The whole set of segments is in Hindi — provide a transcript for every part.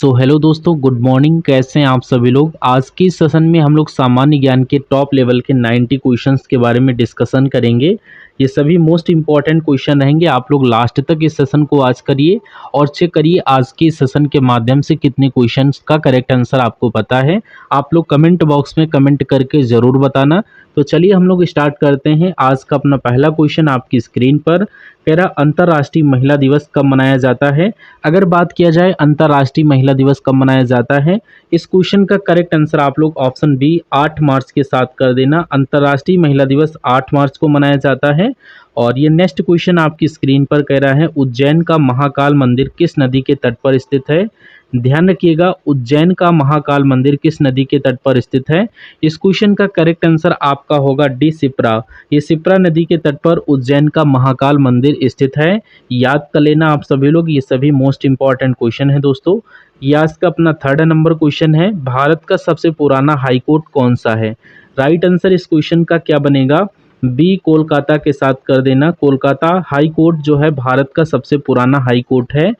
तो हेलो दोस्तों, गुड मॉर्निंग। कैसे हैं आप सभी लोग। आज की सेशन में हम लोग सामान्य ज्ञान के टॉप लेवल के 90 क्वेश्चंस के बारे में डिस्कशन करेंगे। ये सभी मोस्ट इंपॉर्टेंट क्वेश्चन रहेंगे। आप लोग लास्ट तक इस सेशन को आज करिए और चेक करिए आज की सेशन के माध्यम से कितने क्वेश्चंस का करेक्ट आंसर आपको पता है। आप लोग कमेंट बॉक्स में कमेंट करके ज़रूर बताना। तो चलिए हम लोग स्टार्ट करते हैं। आज का अपना पहला क्वेश्चन आपकी स्क्रीन पर कह रहा, अंतर्राष्ट्रीय महिला दिवस कब मनाया जाता है। अगर बात किया जाए अंतर्राष्ट्रीय महिला दिवस कब मनाया जाता है, इस क्वेश्चन का करेक्ट आंसर आप लोग ऑप्शन बी 8 मार्च के साथ कर देना। अंतर्राष्ट्रीय महिला दिवस 8 मार्च को मनाया जाता है। और ये नेक्स्ट क्वेश्चन आपकी स्क्रीन पर कह रहा है, उज्जैन का महाकाल मंदिर किस नदी के तट पर स्थित है। ध्यान रखिएगा, उज्जैन का महाकाल मंदिर किस नदी के तट पर स्थित है। इस क्वेश्चन का करेक्ट आंसर आपका होगा डी, शिप्रा। ये शिप्रा नदी के तट पर उज्जैन का महाकाल मंदिर स्थित है। याद कर लेना आप सभी लोग, ये सभी मोस्ट इंपॉर्टेंट क्वेश्चन है दोस्तों। ये आज का अपना थर्ड नंबर क्वेश्चन है, भारत का सबसे पुराना हाई कोर्ट कौन सा है। राइट आंसर इस क्वेश्चन का क्या बनेगा, बी, कोलकाता के साथ कर देना। कोलकाता हाई कोर्ट जो है भारत का सबसे पुराना हाई कोर्ट है।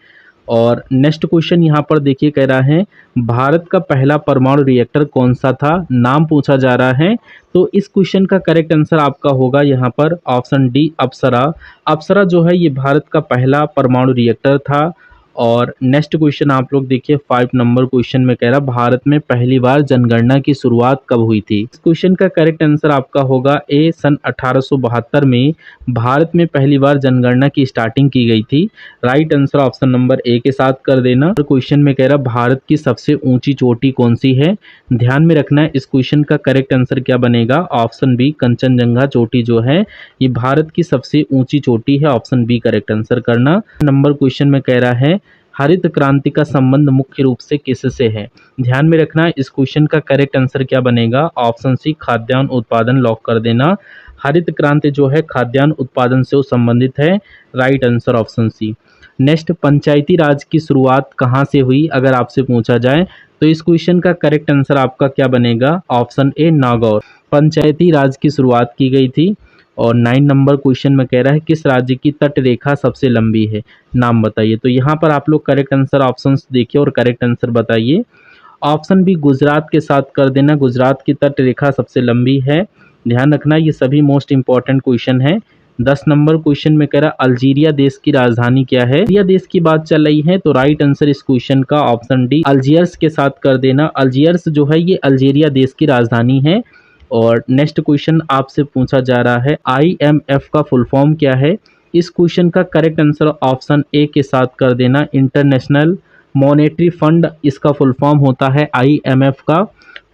और नेक्स्ट क्वेश्चन यहाँ पर देखिए, कह रहा है भारत का पहला परमाणु रिएक्टर कौन सा था, नाम पूछा जा रहा है। तो इस क्वेश्चन का करेक्ट आंसर आपका होगा यहाँ पर ऑप्शन डी, अप्सरा। अप्सरा जो है ये भारत का पहला परमाणु रिएक्टर था। और नेक्स्ट क्वेश्चन आप लोग देखिए 5 नंबर क्वेश्चन में कह रहा, भारत में पहली बार जनगणना की शुरुआत कब हुई थी। इस क्वेश्चन का करेक्ट आंसर आपका होगा ए, सन 1872 में भारत में पहली बार जनगणना की स्टार्टिंग की गई थी। Right answer option number A के साथ कर देना। और क्वेश्चन में कह रहा, भारत की सबसे ऊंची चोटी कौन सी है। ध्यान में रखना है, इस क्वेश्चन का करेक्ट आंसर क्या बनेगा, ऑप्शन बी, कंचनजंगा चोटी जो है ये भारत की सबसे ऊंची चोटी है। ऑप्शन बी करेक्ट आंसर करना। नंबर क्वेश्चन में कह रहा है, हरित क्रांति का संबंध मुख्य रूप से किससे है। ध्यान में रखना, इस क्वेश्चन का करेक्ट आंसर क्या बनेगा, ऑप्शन सी, खाद्यान्न उत्पादन। लॉक कर देना। हरित क्रांति जो है खाद्यान्न उत्पादन से संबंधित है। Right answer option C. Next, Panchayati Raj की शुरुआत कहाँ से हुई अगर आपसे पूछा जाए, तो इस क्वेश्चन का करेक्ट आंसर आपका क्या बनेगा, ऑप्शन ए, नागौर। पंचायती राज की शुरुआत की गई थी। और 9 नंबर क्वेश्चन में कह रहा है, किस राज्य की तट रेखा सबसे लंबी है, नाम बताइए। तो यहाँ पर आप लोग करेक्ट आंसर ऑप्शन देखिए और करेक्ट आंसर बताइए। ऑप्शन बी, गुजरात के साथ कर देना। गुजरात की तट रेखा सबसे लंबी है। ध्यान रखना, ये सभी मोस्ट इंपॉर्टेंट क्वेश्चन है। 10 नंबर क्वेश्चन में कह रहा, अल्जीरिया देश की राजधानी क्या है। अल्जीरिया देश की बात चल रही है, तो राइट आंसर इस क्वेश्चन का ऑप्शन डी, अल्जियर्स के साथ कर देना। अल्जियर्स जो है ये अल्जीरिया देश की राजधानी है। और नेक्स्ट क्वेश्चन आपसे पूछा जा रहा है, IMF का फुल फॉर्म क्या है। इस क्वेश्चन का करेक्ट आंसर ऑप्शन ए के साथ कर देना, इंटरनेशनल मॉनेटरी फंड इसका फुल फॉर्म होता है IMF का।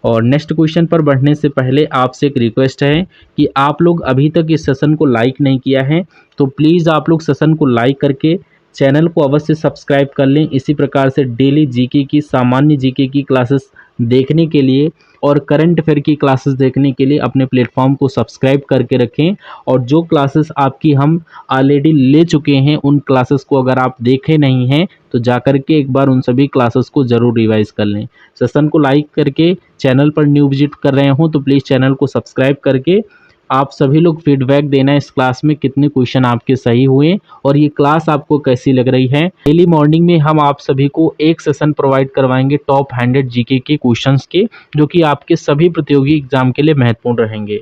और नेक्स्ट क्वेश्चन पर बढ़ने से पहले आपसे एक रिक्वेस्ट है कि आप लोग अभी तक इस सेशन को लाइक नहीं किया है तो प्लीज़ आप लोग सेशन को लाइक करके चैनल को अवश्य सब्सक्राइब कर लें। इसी प्रकार से डेली जीके की, सामान्य जीके की क्लासेस देखने के लिए और करंट अफेयर की क्लासेस देखने के लिए अपने प्लेटफॉर्म को सब्सक्राइब करके रखें। और जो क्लासेस आपकी हम ऑलरेडी ले चुके हैं उन क्लासेस को अगर आप देखे नहीं हैं तो जाकर के एक बार उन सभी क्लासेस को ज़रूर रिवाइज कर लें। सेशन को लाइक करके, चैनल पर न्यू विजिट कर रहे हो तो प्लीज़ चैनल को सब्सक्राइब करके आप सभी लोग फीडबैक देना इस क्लास में कितने क्वेश्चन आपके सही हुए और ये क्लास आपको कैसी लग रही है। डेली मॉर्निंग में हम आप सभी को एक सेशन प्रोवाइड करवाएंगे टॉप 100 जीके के क्वेश्चंस के, जो कि आपके सभी प्रतियोगी एग्जाम के लिए महत्वपूर्ण रहेंगे।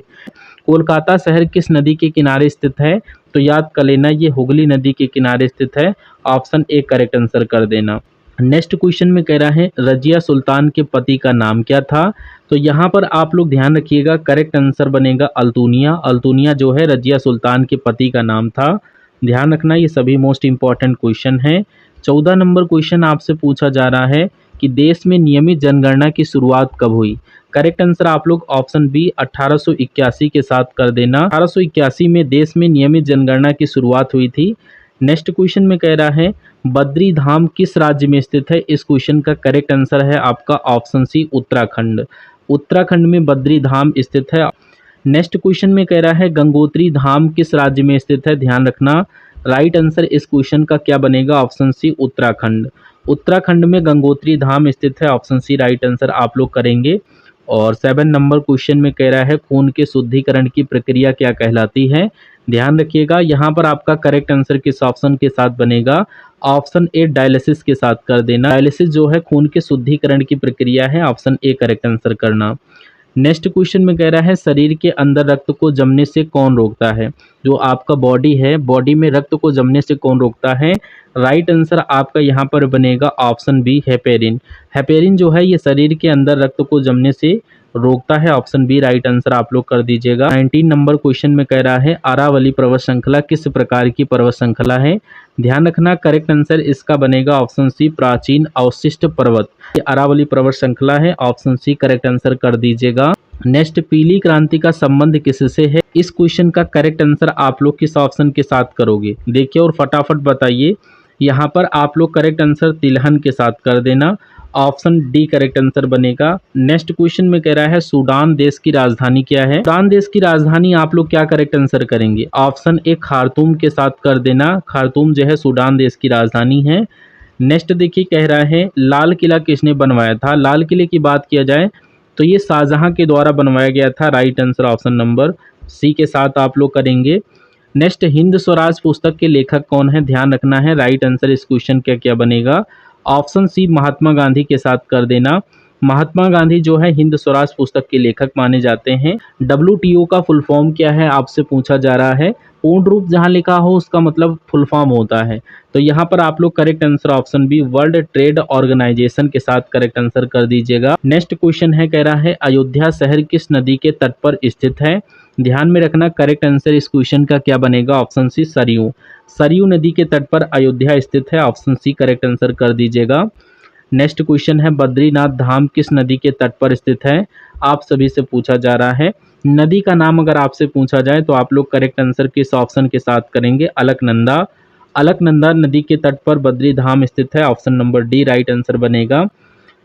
कोलकाता शहर किस नदी के किनारे स्थित है, तो याद कर लेना ये हुगली नदी के किनारे स्थित है। ऑप्शन ए करेक्ट आंसर कर देना। नेक्स्ट क्वेश्चन में कह रहा है, रजिया सुल्तान के पति का नाम क्या था। तो यहाँ पर आप लोग ध्यान रखिएगा, करेक्ट आंसर बनेगा अल्तुनिया। अल्तुनिया जो है रजिया सुल्तान के पति का नाम था। ध्यान रखना, ये सभी मोस्ट इंपॉर्टेंट क्वेश्चन है। 14 नंबर क्वेश्चन आपसे पूछा जा रहा है कि देश में नियमित जनगणना की शुरुआत कब हुई। करेक्ट आंसर आप लोग ऑप्शन बी 1881 के साथ कर देना। 1881 में देश में नियमित जनगणना की शुरुआत हुई थी। नेक्स्ट क्वेश्चन में कह रहा है, बद्री धाम किस राज्य में स्थित है। इस क्वेश्चन का करेक्ट आंसर है आपका ऑप्शन सी, उत्तराखंड। उत्तराखंड में बद्री धाम स्थित है। नेक्स्ट क्वेश्चन में कह रहा है, गंगोत्री धाम किस राज्य में स्थित है। ध्यान रखना, राइट आंसर इस क्वेश्चन का क्या बनेगा, ऑप्शन सी, उत्तराखंड। उत्तराखंड में गंगोत्री धाम स्थित है। ऑप्शन सी राइट आंसर आप लोग करेंगे। और 7 नंबर क्वेश्चन में कह रहा है खून के शुद्धिकरण की प्रक्रिया क्या कहलाती है। ध्यान रखिएगा यहाँ पर आपका करेक्ट आंसर किस ऑप्शन के साथ बनेगा, ऑप्शन ए डायलिसिस के साथ कर देना। डायलिसिस जो है खून के शुद्धिकरण की प्रक्रिया है, ऑप्शन ए करेक्ट आंसर करना। नेक्स्ट क्वेश्चन में कह रहा है शरीर के अंदर रक्त को जमने से कौन रोकता है। जो आपका बॉडी है, बॉडी में रक्त को जमने से कौन रोकता है। राइट आंसर आपका यहाँ पर बनेगा ऑप्शन बी हेपेरिन। हेपेरिन जो है ये शरीर के अंदर रक्त को जमने से रोकता है, ऑप्शन बी राइट आंसर आप लोग कर दीजिएगा। 19 नंबर क्वेश्चन में कह रहा है अरावली पर्वत श्रृंखला किस प्रकार की पर्वत श्रृंखला है। ध्यान रखना करेक्ट आंसर इसका बनेगा ऑप्शन सी प्राचीन अवशिष्ट पर्वत। ये अरावली पर्वत श्रृंखला है, ऑप्शन सी करेक्ट आंसर कर दीजिएगा। नेक्स्ट पीली क्रांति का संबंध किससे है। इस क्वेश्चन का करेक्ट आंसर आप लोग किस ऑप्शन के साथ करोगे देखिए और फटाफट बताइए। यहाँ पर आप लोग करेक्ट आंसर तिलहन के साथ कर देना, ऑप्शन डी करेक्ट आंसर बनेगा। नेक्स्ट क्वेश्चन में कह रहा है सूडान देश की राजधानी क्या है। सूडान देश की राजधानी आप लोग क्या करेक्ट आंसर करेंगे, ऑप्शन ए खार्तूम के साथ कर देना। खार्तूम जो है सूडान देश की राजधानी है। नेक्स्ट देखिए कह रहा है लाल किला किसने बनवाया था। लाल किले की बात किया जाए तो ये शाहजहां के द्वारा बनवाया गया था, right answer option number C के साथ आप लोग करेंगे। नेक्स्ट हिंद स्वराज पुस्तक के लेखक कौन है, ध्यान रखना है राइट आंसर इस क्वेश्चन का क्या बनेगा, ऑप्शन सी महात्मा गांधी के साथ कर देना। महात्मा गांधी जो है हिंद स्वराज पुस्तक के लेखक माने जाते हैं। WTO का फुल फॉर्म क्या है आपसे पूछा जा रहा है। पूर्ण रूप जहां लिखा हो उसका मतलब फुल फॉर्म होता है, तो यहाँ पर आप लोग correct answer option B World Trade Organization के साथ करेक्ट आंसर कर दीजिएगा। नेक्स्ट क्वेश्चन है कह रहा है अयोध्या शहर किस नदी के तट पर स्थित है। ध्यान में रखना करेक्ट आंसर इस क्वेश्चन का क्या बनेगा, ऑप्शन सी सरयू। सरयू नदी के तट पर अयोध्या स्थित है, ऑप्शन सी करेक्ट आंसर कर दीजिएगा। नेक्स्ट क्वेश्चन है बद्रीनाथ धाम किस नदी के तट पर स्थित है, आप सभी से पूछा जा रहा है। नदी का नाम अगर आपसे पूछा जाए तो आप लोग करेक्ट आंसर किस ऑप्शन के साथ करेंगे, अलकनंदा। अलकनंदा नदी के तट पर बद्री धाम स्थित है, option number D right answer बनेगा।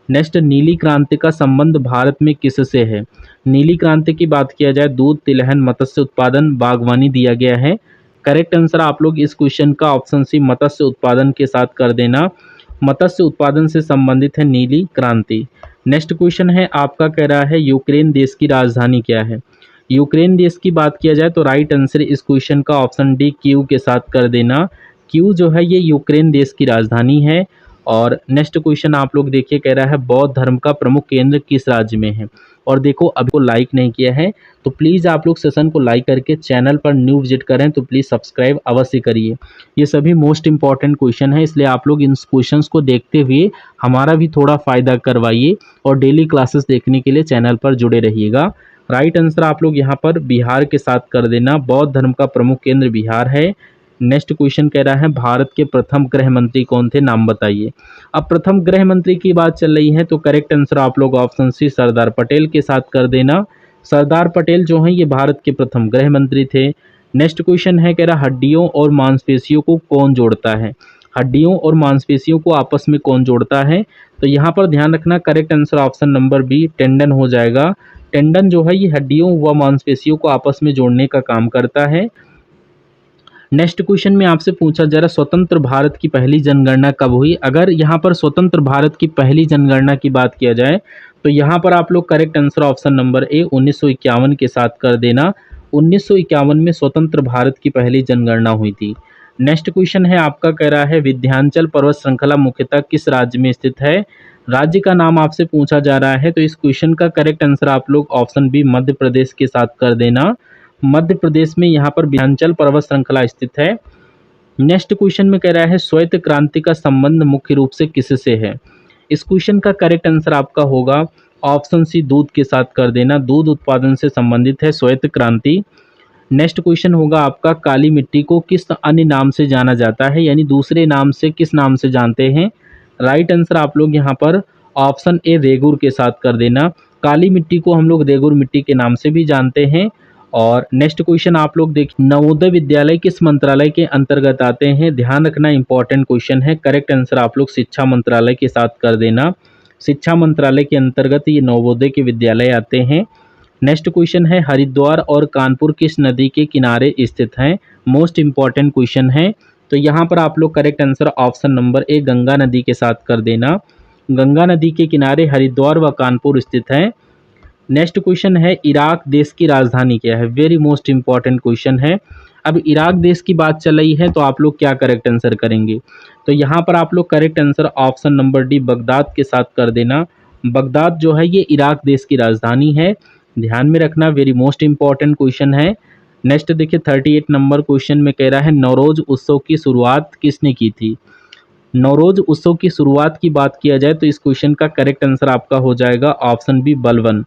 नेक्स्ट नीली क्रांति का संबंध भारत में किससे है। नीली क्रांति की बात किया जाए दूध तिलहन मत्स्य उत्पादन बागवानी दिया गया है। करेक्ट आंसर आप लोग इस क्वेश्चन का ऑप्शन सी मत्स्य उत्पादन के साथ कर देना। मत्स्य उत्पादन से संबंधित है नीली क्रांति। नेक्स्ट क्वेश्चन है आपका कह रहा है यूक्रेन देश की राजधानी क्या है। यूक्रेन देश की बात किया जाए तो राइट आंसर इस क्वेश्चन का ऑप्शन डी कीव के साथ कर देना। कीव जो है ये यूक्रेन देश की राजधानी है। और नेक्स्ट क्वेश्चन आप लोग देखिए कह रहा है बौद्ध धर्म का प्रमुख केंद्र किस राज्य में है। और देखो अभी को लाइक नहीं किया है तो प्लीज़ आप लोग सेशन को लाइक करके चैनल पर न्यू विजिट करें तो प्लीज़ सब्सक्राइब अवश्य करिए। ये सभी मोस्ट इंपॉर्टेंट क्वेश्चन है, इसलिए आप लोग इन क्वेश्चंस को देखते हुए हमारा भी थोड़ा फ़ायदा करवाइए और डेली क्लासेस देखने के लिए चैनल पर जुड़े रहिएगा। राइट आंसर आप लोग यहाँ पर बिहार के साथ कर देना, बौद्ध धर्म का प्रमुख केंद्र बिहार है। नेक्स्ट क्वेश्चन कह रहा है भारत के प्रथम गृह मंत्री कौन थे, नाम बताइए। अब प्रथम गृह मंत्री की बात चल रही है तो करेक्ट आंसर आप लोग ऑप्शन सी सरदार पटेल के साथ कर देना। सरदार पटेल जो हैं ये भारत के प्रथम गृह मंत्री थे। नेक्स्ट क्वेश्चन है कह रहा हड्डियों और मांसपेशियों को कौन जोड़ता है। हड्डियों और मांसपेशियों को आपस में कौन जोड़ता है, तो यहाँ पर ध्यान रखना correct answer option number B tendon हो जाएगा। टेंडन जो है ये हड्डियों व मांसपेशियों को आपस में जोड़ने का काम करता है। नेक्स्ट क्वेश्चन में आपसे पूछा जा रहा स्वतंत्र भारत की पहली जनगणना कब हुई। अगर यहाँ पर स्वतंत्र भारत की पहली जनगणना की बात किया जाए तो यहाँ पर आप लोग correct answer option number A 1951 के साथ कर देना। 1951 में स्वतंत्र भारत की पहली जनगणना हुई थी। नेक्स्ट क्वेश्चन है आपका कह रहा है विंध्याचल पर्वत श्रृंखला मुख्यतः किस राज्य में स्थित है। राज्य का नाम आपसे पूछा जा रहा है तो इस क्वेश्चन का करेक्ट आंसर आप लोग ऑप्शन बी मध्य प्रदेश के साथ कर देना। मध्य प्रदेश में यहाँ पर विंध्याचल पर्वत श्रृंखला स्थित है। नेक्स्ट क्वेश्चन में कह रहा है श्वेत क्रांति का संबंध मुख्य रूप से किससे है। इस क्वेश्चन का करेक्ट आंसर आपका होगा ऑप्शन सी दूध के साथ कर देना। दूध उत्पादन से संबंधित है श्वेत क्रांति। नेक्स्ट क्वेश्चन होगा आपका काली मिट्टी को किस अन्य नाम से जाना जाता है, यानी दूसरे नाम से किस नाम से जानते हैं। राइट आंसर आप लोग यहाँ पर ऑप्शन ए रेगुर के साथ कर देना। काली मिट्टी को हम लोग रेगुर मिट्टी के नाम से भी जानते हैं। और नेक्स्ट क्वेश्चन आप लोग देखिए नवोदय विद्यालय किस मंत्रालय के अंतर्गत आते हैं। ध्यान रखना इंपॉर्टेंट क्वेश्चन है, करेक्ट आंसर आप लोग शिक्षा मंत्रालय के साथ कर देना। शिक्षा मंत्रालय के अंतर्गत ये नवोदय के विद्यालय आते हैं। नेक्स्ट क्वेश्चन है हरिद्वार और कानपुर किस नदी के किनारे स्थित हैं। मोस्ट इंपॉर्टेंट क्वेश्चन है, तो यहाँ पर आप लोग correct answer option number A Ganga नदी के साथ कर देना। गंगा नदी के किनारे हरिद्वार व कानपुर स्थित हैं। नेक्स्ट क्वेश्चन है इराक देश की राजधानी क्या है। वेरी मोस्ट इंपॉर्टेंट क्वेश्चन है। अब इराक देश की बात चल रही है तो आप लोग क्या करेक्ट आंसर करेंगे। तो यहाँ पर आप लोग correct answer option number D Baghdad के साथ कर देना। बगदाद जो है ये इराक देश की राजधानी है, ध्यान में रखना। वेरी मोस्ट इंपॉर्टेंट क्वेश्चन है। नेक्स्ट देखिए 38 नंबर क्वेश्चन में कह रहा है नवरोज उत्सव की शुरुआत किसने की थी। नवरोज उत्सव की शुरुआत की बात किया जाए तो इस क्वेश्चन का करेक्ट आंसर आपका हो जाएगा ऑप्शन बी बलबन।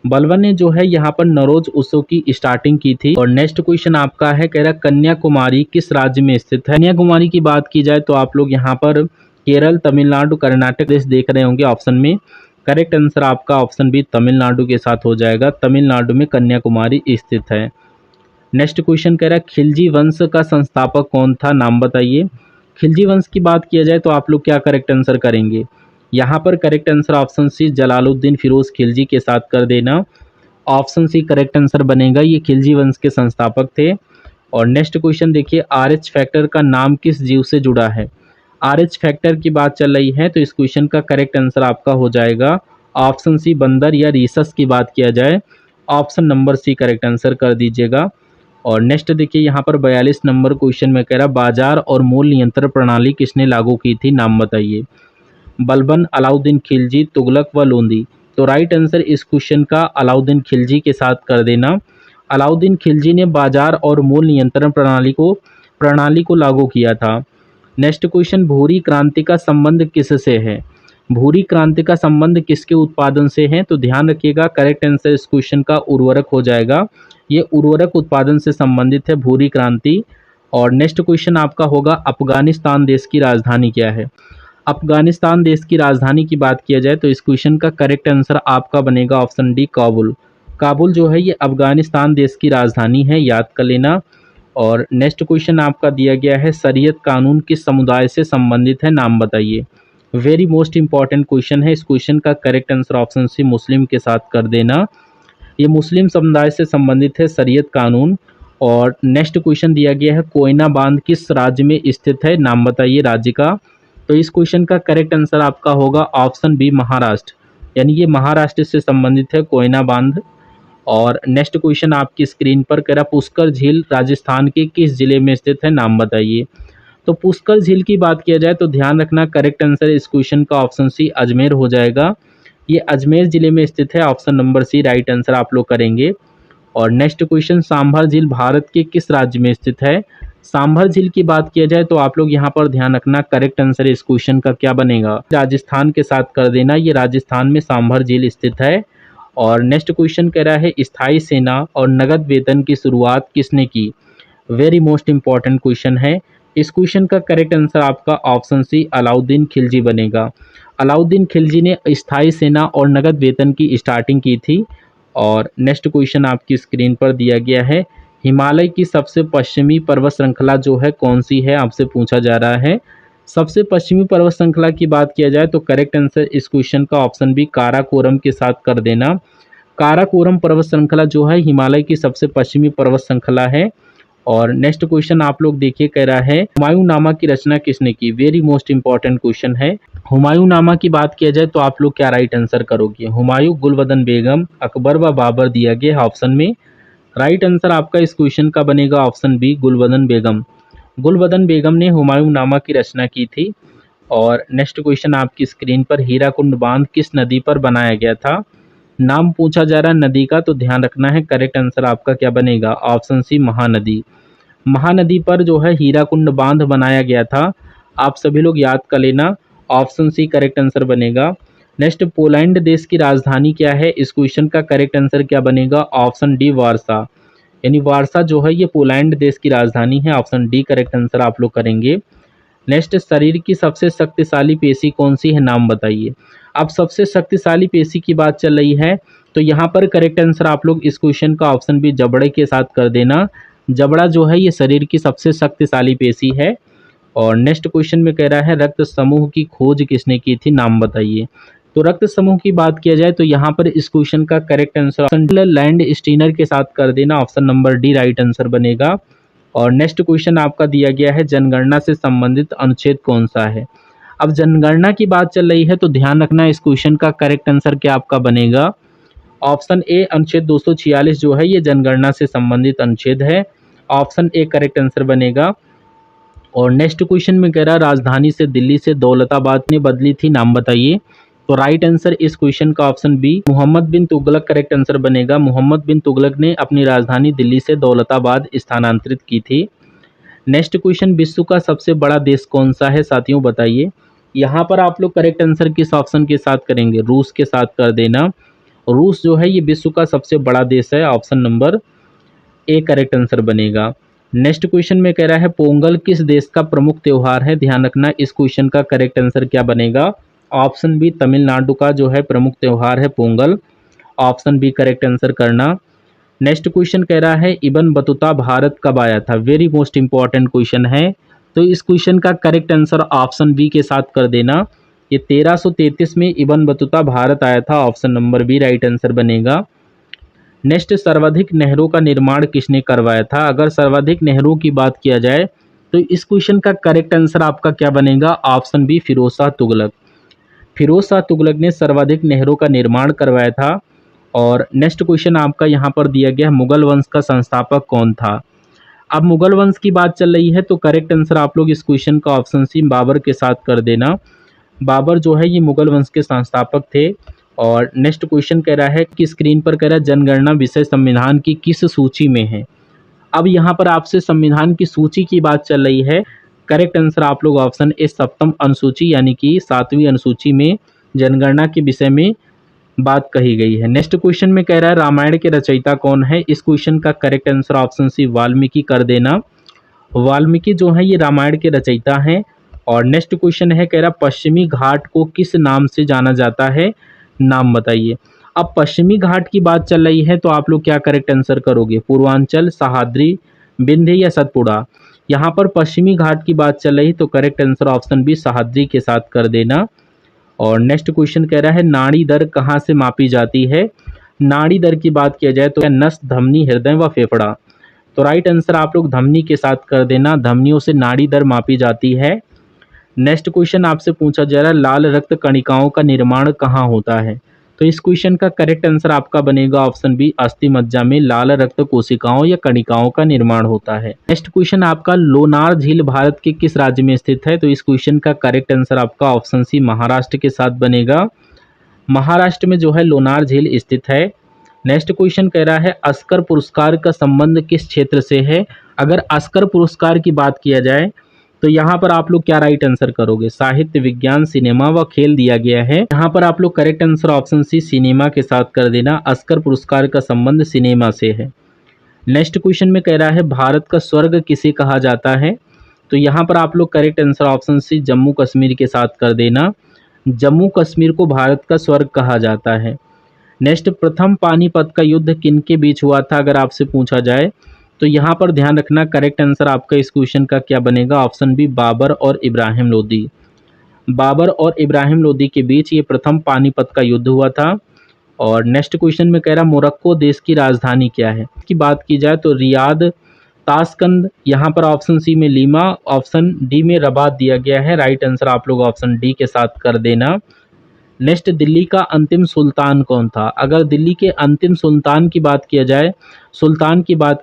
बलबन ने जो है यहाँ पर नवरोज उत्सव की स्टार्टिंग की थी। और नेक्स्ट क्वेश्चन आपका है कह रहा कन्याकुमारी किस राज्य में स्थित है। कन्याकुमारी की बात की जाए तो आप लोग यहाँ पर केरल, तमिलनाडु, कर्नाटक देश देख रहे होंगे ऑप्शन में। करेक्ट आंसर आपका ऑप्शन बी तमिलनाडु के साथ हो जाएगा। तमिलनाडु में कन्याकुमारी स्थित है। नेक्स्ट क्वेश्चन कह रहा है खिलजी वंश का संस्थापक कौन था, नाम बताइए। खिलजी वंश की बात किया जाए तो आप लोग क्या करेक्ट आंसर करेंगे। यहाँ पर correct answer option C Jalaluddin Firoz Khilji के साथ कर देना। ऑप्शन सी करेक्ट आंसर बनेगा, ये खिलजी वंश के संस्थापक थे। और नेक्स्ट क्वेश्चन देखिए RH फैक्टर का नाम किस जीव से जुड़ा है। RH फैक्टर की बात चल रही है तो इस क्वेश्चन का करेक्ट आंसर आपका हो जाएगा ऑप्शन सी बंदर या रीसस की बात किया जाए option number C correct answer कर दीजिएगा। और नेक्स्ट देखिए यहाँ पर 42 नंबर क्वेश्चन में कह रहा बाजार और मूल्य नियंत्रण प्रणाली किसने लागू की थी, नाम बताइए। बलबन, अलाउद्दीन खिलजी, तुगलक व लोंदी। तो राइट आंसर इस क्वेश्चन का अलाउद्दीन खिलजी के साथ कर देना। अलाउद्दीन खिलजी ने बाजार और मूल्य नियंत्रण प्रणाली को लागू किया था। नेक्स्ट क्वेश्चन भूरी क्रांति का संबंध किससे है। भूरी क्रांति का संबंध किसके उत्पादन से है, तो ध्यान रखिएगा करेक्ट आंसर इस क्वेश्चन का उर्वरक हो जाएगा। ये उर्वरक उत्पादन से संबंधित है भूरी क्रांति। और नेक्स्ट क्वेश्चन आपका होगा अफगानिस्तान देश की राजधानी क्या है। अफगानिस्तान देश की राजधानी की बात किया जाए तो इस क्वेश्चन का करेक्ट आंसर आपका बनेगा ऑप्शन डी काबुल। काबुल जो है ये अफगानिस्तान देश की राजधानी है, याद कर लेना। और नेक्स्ट क्वेश्चन आपका दिया गया है शरीयत कानून किस समुदाय से संबंधित है, नाम बताइए। वेरी मोस्ट इंपॉर्टेंट क्वेश्चन है। इस क्वेश्चन का करेक्ट आंसर ऑप्शन सी मुस्लिम के साथ कर देना। ये मुस्लिम समुदाय से संबंधित है शरीयत कानून। और नेक्स्ट क्वेश्चन दिया गया है कोयना बांध किस राज्य में स्थित है, नाम बताइए राज्य का। तो इस क्वेश्चन का करेक्ट आंसर आपका होगा ऑप्शन बी महाराष्ट्र, यानी ये महाराष्ट्र से संबंधित है कोयना बांध। और नेक्स्ट क्वेश्चन आपकी स्क्रीन पर कह रहा पुष्कर झील राजस्थान के किस जिले में स्थित है, नाम बताइए। तो पुष्कर झील की बात किया जाए तो ध्यान रखना करेक्ट आंसर इस क्वेश्चन का ऑप्शन सी अजमेर हो जाएगा। ये अजमेर जिले में स्थित है, option number C right answer आप लोग करेंगे। और नेक्स्ट क्वेश्चन सांभर झील भारत के किस राज्य में स्थित है। सांभर झील की बात किया जाए तो आप लोग यहाँ पर ध्यान रखना करेक्ट आंसर इस क्वेश्चन का क्या बनेगा, राजस्थान के साथ कर देना। ये राजस्थान में सांभर झील स्थित है। और नेक्स्ट क्वेश्चन कह रहा है स्थायी सेना और नगद वेतन की शुरुआत किसने की। वेरी मोस्ट इंपॉर्टेंट क्वेश्चन है। इस क्वेश्चन का करेक्ट आंसर आपका ऑप्शन सी अलाउद्दीन खिलजी बनेगा। अलाउद्दीन खिलजी ने स्थायी सेना और नगद वेतन की स्टार्टिंग की थी। और नेक्स्ट क्वेश्चन आपकी स्क्रीन पर दिया गया है हिमालय की सबसे पश्चिमी पर्वत श्रृंखला जो है कौन सी है, आपसे पूछा जा रहा है। सबसे पश्चिमी पर्वत श्रृंखला की बात किया जाए तो करेक्ट आंसर इस क्वेश्चन का ऑप्शन बी काराकोरम के साथ कर देना। काराकोरम पर्वत श्रृंखला जो है हिमालय की सबसे पश्चिमी पर्वत श्रृंखला है। और नेक्स्ट क्वेश्चन आप लोग देखिए कह रहा है हुमायूंनामा की रचना किसने की। वेरी मोस्ट इंपॉर्टेंट क्वेश्चन है। हुमायूंनामा की बात किया जाए तो आप लोग क्या राइट आंसर करोगे। हुमायूं, गुलबदन बेगम, अकबर व बाबर दिया गया ऑप्शन में। राइट आंसर आपका इस क्वेश्चन का बनेगा ऑप्शन बी गुलबदन बेगम। गुलबदन बेगम ने हुमायूंनामा की रचना की थी। और नेक्स्ट क्वेश्चन आपकी स्क्रीन पर हीराकुंड बांध किस नदी पर बनाया गया था, नाम पूछा जा रहा है नदी का, तो ध्यान रखना है करेक्ट आंसर आपका क्या बनेगा ऑप्शन सी महानदी। महानदी पर जो है हीराकुंड बांध बनाया गया था, आप सभी लोग याद कर लेना, ऑप्शन सी करेक्ट आंसर बनेगा। नेक्स्ट पोलैंड देश की राजधानी क्या है, इस क्वेश्चन का करेक्ट आंसर क्या बनेगा ऑप्शन डी वारसा, यानी वारसा जो है ये पोलैंड देश की राजधानी है, ऑप्शन डी करेक्ट आंसर आप लोग करेंगे। नेक्स्ट शरीर की सबसे शक्तिशाली पेशी कौन सी है, नाम बताइए। अब सबसे शक्तिशाली पेशी की बात चल रही है तो यहाँ पर करेक्ट आंसर आप लोग इस क्वेश्चन का ऑप्शन बी जबड़े के साथ कर देना। जबड़ा जो है ये शरीर की सबसे शक्तिशाली पेशी है। और नेक्स्ट क्वेश्चन में कह रहा है रक्त समूह की खोज किसने की थी, नाम बताइए। तो रक्त समूह की बात किया जाए तो यहाँ पर इस क्वेश्चन का करेक्ट आंसर लैंड स्टीनर के साथ कर देना, option number D right answer बनेगा। और नेक्स्ट क्वेश्चन आपका दिया गया है जनगणना से संबंधित अनुच्छेद कौन सा है। अब जनगणना की बात चल रही है तो ध्यान रखना इस क्वेश्चन का करेक्ट आंसर क्या आपका बनेगा ऑप्शन ए अनुच्छेद 246 जो है ये जनगणना से संबंधित अनुच्छेद है। ऑप्शन ए करेक्ट आंसर बनेगा। और नेक्स्ट क्वेश्चन में कह रहा है राजधानी से दिल्ली से दौलताबाद ने बदली थी, नाम बताइए। तो राइट आंसर इस क्वेश्चन का ऑप्शन बी मोहम्मद बिन तुगलक करेक्ट आंसर बनेगा। मोहम्मद बिन तुगलक ने अपनी राजधानी दिल्ली से दौलताबाद स्थानांतरित की थी। नेक्स्ट क्वेश्चन, विश्व का सबसे बड़ा देश कौन सा है साथियों बताइए। यहाँ पर आप लोग करेक्ट आंसर किस ऑप्शन के साथ करेंगे, रूस के साथ कर देना। रूस जो है ये विश्व का सबसे बड़ा देश है, option number A correct answer बनेगा। नेक्स्ट क्वेश्चन में कह रहा है पोंगल किस देश का प्रमुख त्योहार है, ध्यान रखना इस क्वेश्चन का करेक्ट आंसर क्या बनेगा। ऑप्शन बी तमिलनाडु का जो है प्रमुख त्योहार है Pongal, option B correct answer करना। नेक्स्ट क्वेश्चन कह रहा है इब्न बतूता भारत कब आया था, वेरी मोस्ट इंपॉर्टेंट क्वेश्चन है। तो इस क्वेश्चन का करेक्ट आंसर ऑप्शन बी के साथ कर देना। ये 1333 में इब्न बतूता भारत आया था, option number B right answer बनेगा। नेक्स्ट, सर्वाधिक नहरों का निर्माण किसने करवाया था। अगर सर्वाधिक नहरों की बात किया जाए तो इस क्वेश्चन का करेक्ट आंसर आपका क्या बनेगा, ऑप्शन बी फिरोज शाह तुगलक। फिरोज शाह तुगलक ने सर्वाधिक नहरों का निर्माण करवाया था। और नेक्स्ट क्वेश्चन आपका यहाँ पर दिया गया है मुगल वंश का संस्थापक कौन था। अब मुगल वंश की बात चल रही है तो करेक्ट आंसर आप लोग इस क्वेश्चन का ऑप्शन सी बाबर के साथ कर देना। बाबर जो है ये मुगल वंश के संस्थापक थे। और नेक्स्ट क्वेश्चन कह रहा है कि स्क्रीन पर कह रहा है जनगणना विषय संविधान की किस सूची में है। अब यहाँ पर आपसे संविधान की सूची की बात चल रही है। करेक्ट आंसर आप लोग ऑप्शन ए सप्तम अनुसूची यानी कि 7वीं अनुसूची में जनगणना के विषय में बात कही गई है। नेक्स्ट क्वेश्चन में कह रहा है रामायण के रचयिता कौन है। इस क्वेश्चन का correct answer option C Valmiki कर देना। वाल्मीकि जो है ये रामायण के रचयिता हैं। और नेक्स्ट क्वेश्चन है कह रहा पश्चिमी घाट को किस नाम से जाना जाता है, नाम बताइए। अब पश्चिमी घाट की बात चल रही है तो आप लोग क्या करेक्ट आंसर करोगे, पूर्वांचल, सह्याद्री, विंध्य या सतपुड़ा। यहाँ पर पश्चिमी घाट की बात चल रही तो correct answer option B Sahyadri के साथ कर देना। और नेक्स्ट क्वेश्चन कह रहा है नाड़ी दर कहाँ से मापी जाती है। नाड़ी दर की बात किया जाए तो नस, धमनी, हृदय व फेफड़ा। तो राइट आंसर आप लोग धमनी के साथ कर देना, धमनियों से नाड़ी दर मापी जाती है। नेक्स्ट क्वेश्चन आपसे पूछा जा रहा है लाल रक्त कणिकाओं का निर्माण कहाँ होता है। तो इस क्वेश्चन का करेक्ट आंसर आपका बनेगा ऑप्शन बी अस्थि मज्जा में लाल रक्त कोशिकाओं या कणिकाओं का निर्माण होता है। नेक्स्ट क्वेश्चन आपका लोनार झील भारत के किस राज्य में स्थित है। तो इस क्वेश्चन का करेक्ट आंसर आपका ऑप्शन सी महाराष्ट्र के साथ बनेगा। महाराष्ट्र में जो है लोनार झील स्थित है। नेक्स्ट क्वेश्चन कह रहा है अस्कर पुरस्कार का संबंध किस क्षेत्र से है। अगर अस्कर पुरस्कार की बात किया जाए तो यहाँ पर आप लोग क्या राइट आंसर करोगे, साहित्य, विज्ञान, सिनेमा व खेल दिया गया है। यहाँ पर आप लोग correct answer option C cinema के साथ कर देना, अस्कर पुरस्कार का संबंध सिनेमा से है। नेक्स्ट क्वेश्चन में कह रहा है भारत का स्वर्ग किसे कहा जाता है। तो यहाँ पर आप लोग correct answer option C Jammu Kashmir के साथ कर देना, जम्मू कश्मीर को भारत का स्वर्ग कहा जाता है। नेक्स्ट, प्रथम पानीपत का युद्ध किन के बीच हुआ था अगर आपसे पूछा जाए तो यहाँ पर ध्यान रखना करेक्ट आंसर आपका इस क्वेश्चन का क्या बनेगा, ऑप्शन बी बाबर और इब्राहिम लोदी। बाबर और इब्राहिम लोदी के बीच ये प्रथम पानीपत का युद्ध हुआ था। और नेक्स्ट क्वेश्चन में कह रहा मोरक्को देश की राजधानी क्या है। की बात की जाए तो रियाद, ताशकंद, यहाँ पर ऑप्शन सी में लीमा, ऑप्शन डी में रबात दिया गया है। राइट आंसर आप लोग ऑप्शन डी के साथ कर देना। नेक्स्ट, दिल्ली का अंतिम सुल्तान कौन था। अगर दिल्ली के अंतिम सुल्तान की बात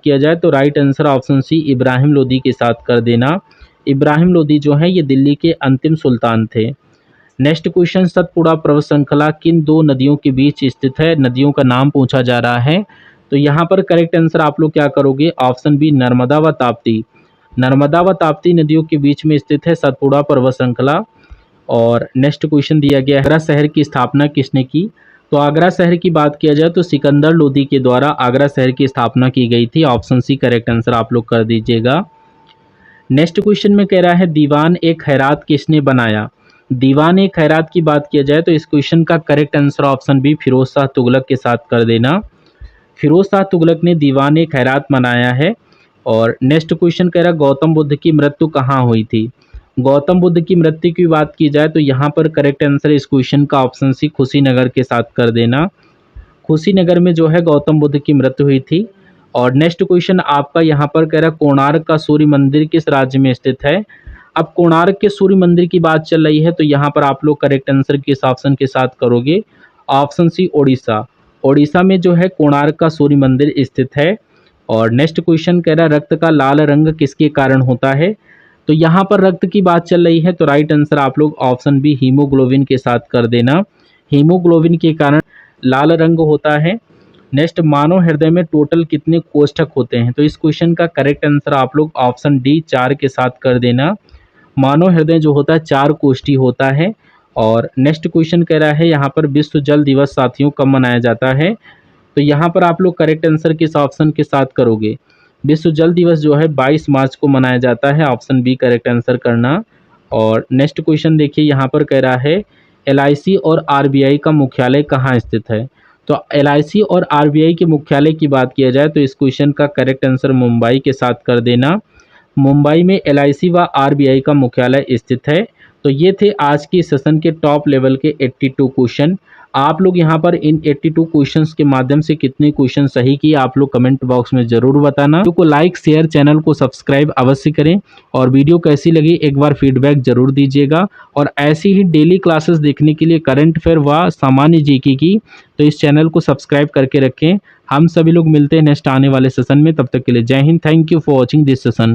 किया जाए तो right answer option C Ibrahim Lodi के साथ कर देना। इब्राहिम लोदी जो है ये दिल्ली के अंतिम सुल्तान थे। नेक्स्ट क्वेश्चन, सतपुड़ा पर्वत श्रृंखला किन दो नदियों के बीच स्थित है, नदियों का नाम पूछा जा रहा है। तो यहाँ पर करेक्ट आंसर आप लोग क्या करोगे, ऑप्शन बी नर्मदा व ताप्ती। नर्मदा व ताप्ती नदियों के बीच में स्थित है सतपुड़ा पर्वत श्रृंखला। और नेक्स्ट क्वेश्चन दिया गया है आगरा शहर की स्थापना किसने की। तो आगरा शहर की बात किया जाए तो सिकंदर लोदी के द्वारा आगरा शहर की स्थापना की गई थी। ऑप्शन सी करेक्ट आंसर आप लोग कर दीजिएगा। नेक्स्ट क्वेश्चन में कह रहा है दीवान ए खैरात किसने बनाया। दीवान ए खैरात की बात किया जाए तो इस क्वेश्चन का correct answer option B Firoz Shah Tughlaq के साथ कर देना। फिरोज शाह तुगलक ने दीवान ए खैरात बनाया है। और नेक्स्ट क्वेश्चन कह रहा है गौतम बुद्ध की मृत्यु कहाँ हुई थी। गौतम बुद्ध की मृत्यु की बात की जाए तो यहाँ पर करेक्ट आंसर इस क्वेश्चन का ऑप्शन सी कुशीनगर के साथ कर देना। कुशीनगर में जो है गौतम बुद्ध की मृत्यु हुई थी। और नेक्स्ट क्वेश्चन आपका यहाँ पर कह रहा है कोणार्क का सूर्य मंदिर किस राज्य में स्थित है। अब कोणार्क के सूर्य मंदिर की बात चल रही है तो यहाँ पर आप लोग करेक्ट आंसर किस ऑप्शन के साथ करोगे, ऑप्शन सी ओडिशा। ओडिशा में जो है कोणार्क का सूर्य मंदिर स्थित है। और नेक्स्ट क्वेश्चन कह रहा है रक्त का लाल रंग किसके कारण होता है। तो यहाँ पर रक्त की बात चल रही है, तो राइट आंसर आप लोग ऑप्शन बी हीमोग्लोबिन के साथ कर देना। हीमोग्लोबिन के कारण लाल रंग होता है। नेक्स्ट, मानव हृदय में टोटल कितने कोष्ठक होते हैं। तो इस क्वेश्चन का करेक्ट आंसर आप लोग ऑप्शन डी 4 के साथ कर देना। मानव हृदय जो होता है 4 कोष्ठी होता है। और नेक्स्ट क्वेश्चन कह रहा है यहाँ पर विश्व जल दिवस साथियों कब मनाया जाता है। तो यहाँ पर आप लोग करेक्ट आंसर किस ऑप्शन के साथ करोगे। विश्व जल दिवस जो है 22 मार्च को मनाया जाता है, ऑप्शन बी करेक्ट आंसर करना। और नेक्स्ट क्वेश्चन देखिए यहाँ पर कह रहा है LIC और RBI का मुख्यालय कहाँ स्थित है। तो LIC और RBI के मुख्यालय की बात किया जाए तो इस क्वेश्चन का करेक्ट आंसर मुंबई के साथ कर देना। मुंबई में LIC व RBI का मुख्यालय स्थित है। तो ये थे आज की सेशन के टॉप लेवल के 82 क्वेश्चन। आप लोग यहाँ पर इन 82 क्वेश्चंस के माध्यम से कितने क्वेश्चन सही किए आप लोग कमेंट बॉक्स में जरूर बताना। वीडियो को लाइक शेयर चैनल को सब्सक्राइब अवश्य करें और वीडियो कैसी लगी एक बार फीडबैक जरूर दीजिएगा। और ऐसी ही डेली क्लासेस देखने के लिए करंट अफेयर व सामान्य जीके की तो इस चैनल को सब्सक्राइब करके रखें। हम सभी लोग मिलते हैं नेक्स्ट आने वाले सेशन में, तब तक के लिए जय Hind. Thank you for watching this session.